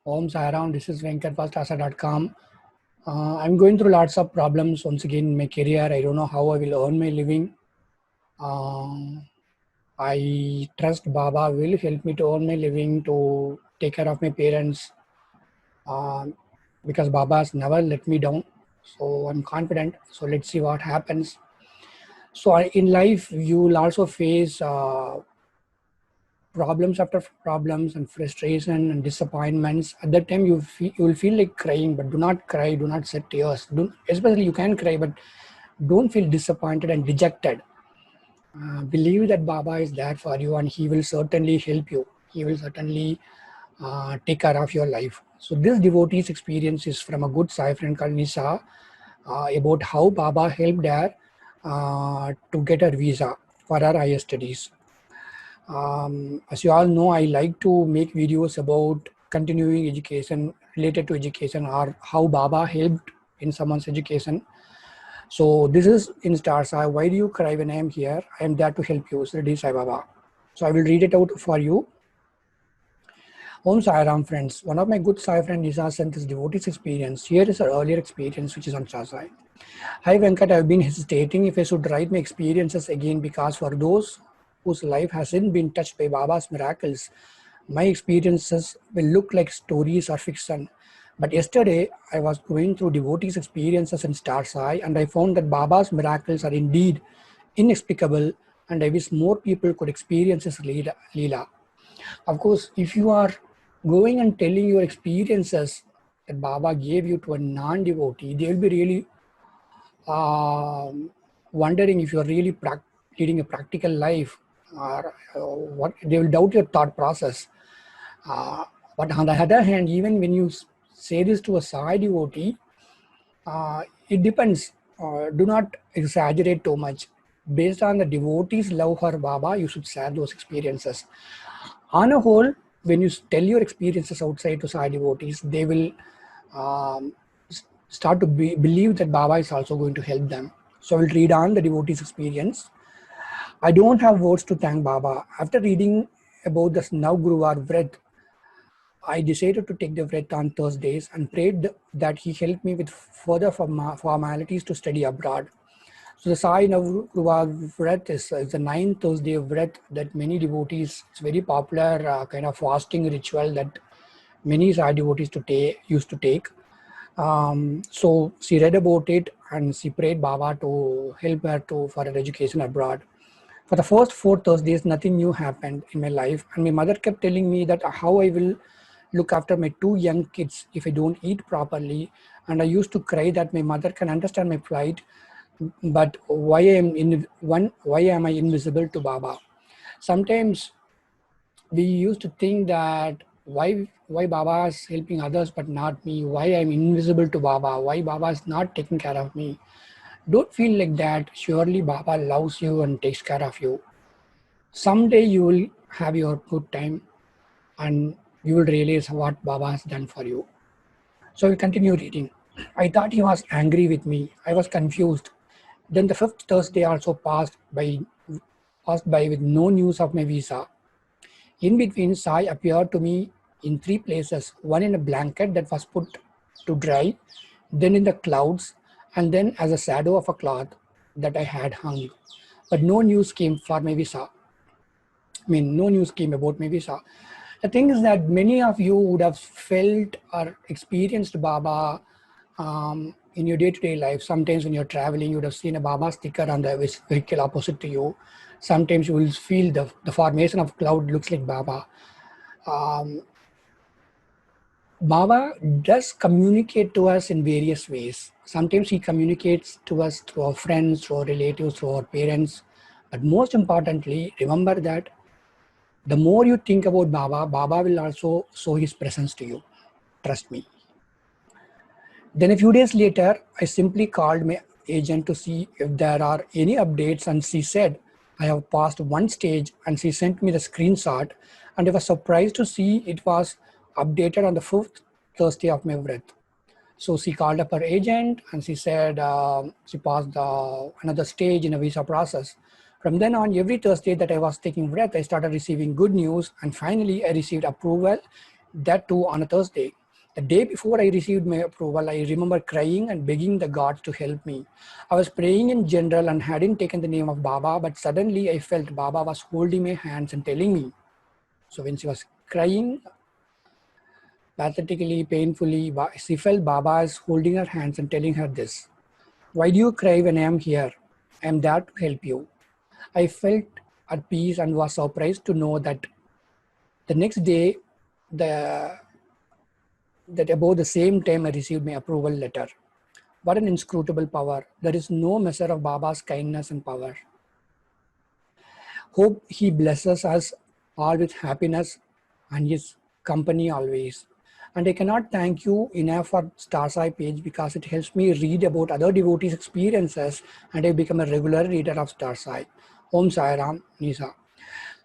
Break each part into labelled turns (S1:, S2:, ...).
S1: Om Sairam, this is venkatpastasa.com. I'm going through lots of problems once again in my career. I don't know how I will earn my living. I trust Baba will help me to earn my living, to take care of my parents, um, because Baba has never let me down. So I'm confident. So let's see what happens. So in life, you will also face problems after problems and frustration and disappointments. At that time you will feel like crying, but do not cry, do not shed tears. Especially you can cry, but don't feel disappointed and dejected. Believe that Baba is there for you and he will certainly help you. He will certainly take care of your life. So this devotee's experience is from a good Sai friend called Nisa, about how Baba helped her to get her visa for her higher studies. As you all know, I like to make videos about continuing education, related to education, or how Baba helped in someone's education. So this is in Star Sai. Why do you cry when I am here? I am there to help you, Sri Sai Baba. So I will read it out for you. Om Sai Ram, friends. One of my good Sai friend Nisa sent this devotee's experience. Here is her earlier experience, which is on Star Sai. Hi Venkat, I've been hesitating if I should write my experiences again, because for those whose life hasn't been touched by Baba's miracles, my experiences will look like stories or fiction. But yesterday, I was going through devotees' experiences in Star Sai, and I found that Baba's miracles are indeed inexplicable, and I wish more people could experience his Leela. Of course, if you are going and telling your experiences that Baba gave you to a non-devotee, they will be really wondering if you are really leading a practical life, or what they will doubt your thought process. But on the other hand, even when you say this to a Sai devotee, it depends. Do not exaggerate too much. Based on the devotee's love for Baba, you should share those experiences. On a whole, when you tell your experiences outside to Sai devotees, they will um, start to believe that Baba is also going to help them. So I will read on the devotee's experience. I don't have words to thank Baba. After reading about the Navguruvar Vrat, I decided to take the Vrat on Thursdays and prayed that he helped me with further formalities to study abroad. So the Sai Navguruvar Vrat is the ninth Thursday Vrat that many devotees, it's very popular kind of fasting ritual that many Sai devotees used to take. So she read about it and she prayed Baba to help her for her education abroad. For the first 4 Thursdays, nothing new happened in my life, and my mother kept telling me that how I will look after my two young kids if I don't eat properly. And I used to cry that my mother can understand my plight, but why am I invisible to Baba? Sometimes we used to think that why Baba is helping others but not me? Why I'm invisible to Baba? Why Baba is not taking care of me? Don't feel like that. Surely Baba loves you and takes care of you. Someday you will have your good time and you will realize what Baba has done for you. So we continue reading. I thought he was angry with me. I was confused. Then the fifth Thursday also passed by with no news of my visa. In between, Sai appeared to me in three places, one in a blanket that was put to dry, then in the clouds, and then as a shadow of a cloth that I had hung. But no news came for my visa. No news came about my visa. The thing is that many of you would have felt or experienced Baba in your day-to-day life. Sometimes when you're traveling, you would have seen a Baba sticker on the vehicle opposite to you. Sometimes you will feel the formation of cloud looks like Baba. Baba does communicate to us in various ways. Sometimes he communicates to us through our friends, through our relatives, through our parents. But most importantly, remember that the more you think about Baba, Baba will also show his presence to you. Trust me. Then a few days later, I simply called my agent to see if there are any updates, and she said, I have passed one stage, and she sent me the screenshot, and I was surprised to see it was updated on the fifth Thursday of my Vrat. So she called up her agent and she said she passed another stage in a visa process. From then on, every Thursday that I was taking Vrat, I started receiving good news, and finally I received approval That too on a Thursday. The day before I received my approval, I remember crying and begging the gods to help me. I was praying in general and hadn't taken the name of Baba, but suddenly I felt Baba was holding my hands and telling me. So when she was crying pathetically, painfully, she felt Baba is holding her hands and telling her this. Why do you cry when I am here? I am there to help you. I felt at peace and was surprised to know that the next day, the that about the same time I received my approval letter. What an inscrutable power. There is no measure of Baba's kindness and power. Hope he blesses us all with happiness and his company always. And I cannot thank you enough for Star Sai page because it helps me read about other devotees' experiences and I become a regular reader of Star Sai. Om Sai Ram, Nisa.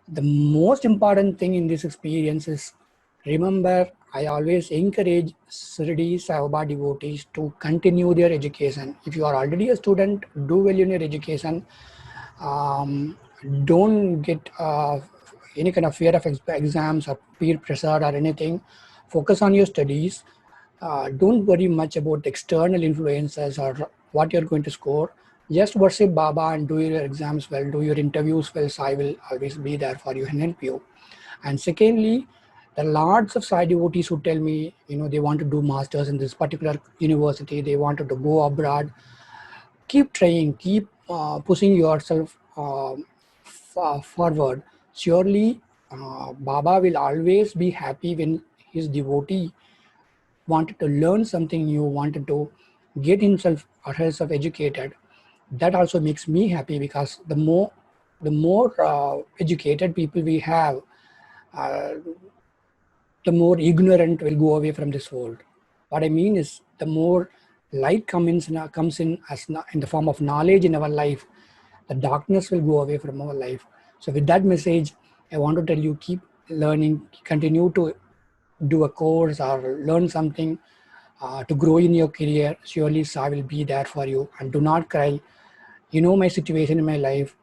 S1: The most important thing in this experience is remember, I always encourage Shirdi Sai Baba devotees to continue their education. If you are already a student, do well in your education. Don't get any kind of fear of exams or peer pressure or anything. Focus on your studies. Don't worry much about external influences or what you're going to score. Just worship Baba and do your exams well, do your interviews well. Sai will always be there for you and help you. And secondly, there are lots of Sai devotees who tell me, they want to do masters in this particular university, they wanted to go abroad. Keep trying, keep pushing yourself forward. Surely, Baba will always be happy when his devotee wanted to learn something new, wanted to get himself or herself educated. That also makes me happy because the more educated people we have, uh, the more ignorant will go away from this world. What I mean is, the more light comes in in the form of knowledge in our life, the darkness will go away from our life. So with that message, I want to tell you, keep learning, continue to do a course or learn something to grow in your career. Surely Sai will be there for you, and do not cry. You know my situation in my life.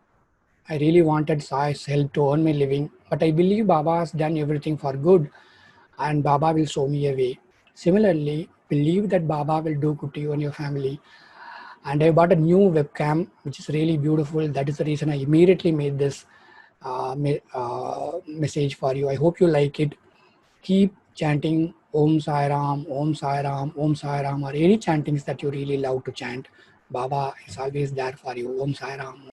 S1: I really wanted Sai's help to earn my living, but I believe Baba has done everything for good and Baba will show me a way. Similarly, believe that Baba will do good to you and your family. And I bought a new webcam, which is really beautiful. That is the reason I immediately made this message for you. I hope you like it. Keep chanting Om Sai Ram, Om Sai Ram, Om Sai Ram, or any chantings that you really love to chant. Baba is always there for you. Om Sai Ram.